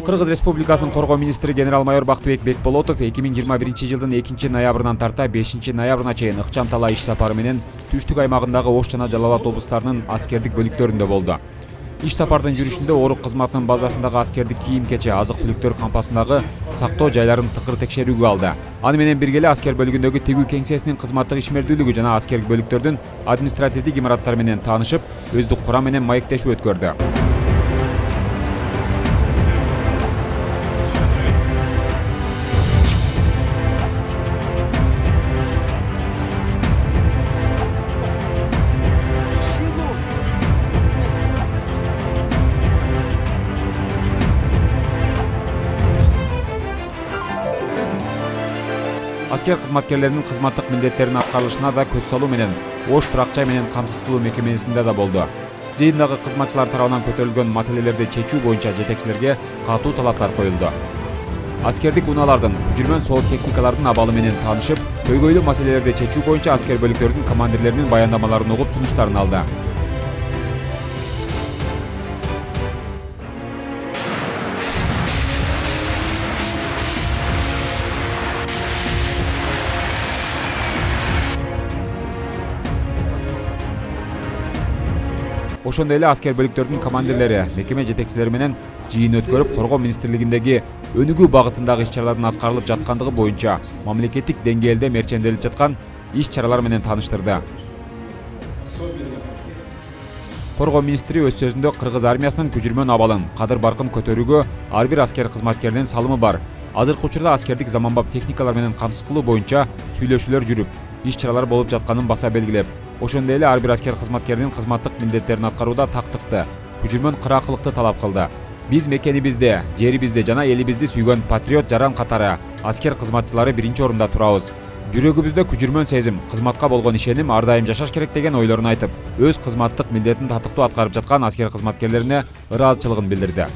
Кыргыз Республикасынын Коргоо министри генерал-майор Бактыбек Бекболотов 2021 жылдын 2 тарта 5 ноябрына чейин ыкчам талаа иш сапары менен түштүк аймагындагы Ош жана Жалал Абад облустарынын аскердик бөлүктөрүндө болду. Иш сапардын жүрүшүндө Орук кызматынын базасындагы аскердик кийим-кече, азык-түлүктөр кампасындагы сактоо жайларын тыкыр текшерүүгө алды. Аны менен бирге эле аскер бөлүгүндөгү тигүү кеңсесинин кызматтык ишмердүүлүгү жана аскердик бөлүктөрдүн административдик имараттары менен таанышып, өздүк курам менен маектешүү өткөрдү. Аскер кызматкерлеринин кызматтык милдеттеринин аткарылышына да көз салуу менен Ош турак-жай менен камсыз кылуу мекемесинде да болду. Жыйындагы кызматчылар тарабынан көтөрүлгөн маселелерди чечүү боюнча жетекчилерге катуу талаптар коюлду. Аскердик унаалардын, күчүрмөн соот техникалардын абалы менен таанышып, көйгөйлүү маселелерди чечүү боюнча аскер бөлүктөрдүн командирлеринин баяндамаларын угуп сунуштарын алды. Ошондой эле аскер бөлүктөрдүн командирлери мекеме жетекчилери менен жыйын өткөрүп, Коргоо министрлигиндеги өнүгүү багытындагы иш-чаралардын аткарылып жаткандыгы боюнча мамлекеттик деңгээлде мерченделип жаткан иш-чаралар менен тааныштырды. Коргоо министри өз сөзүндө кыргыз армиясынын күчүрмөн абалын, кадыр-баркын көтөрүүгө ар бир аскер кызматкеринин салымы бар. Азыркы учурда аскердик заманбап техникалар менен камсыз кылуу боюнча сүйлөшүүлөр жүрүп, иш-чаралар болуп жатканын баса белгилеп, ошондой эле ар бир аскер кызматкеринин кызматтык милдеттерин аткарууда тактыкты, күчүрмөн кыраакылыкты талап кылды. Биз мекенибизде, жерибизде жана элибизди сүйгөн патриот жаран катары аскер кызматчылары биринчи орунда турабыз. Жүрөгүбүздө күчүрмөн сезим, кызматка болгон ишеним ар дайым жашаш керек деген ойлорун айтып, өз кызматтык милдетин татыктуу аткарып жаткан аскер кызматкерлерине ыраазычылыгын билдирди.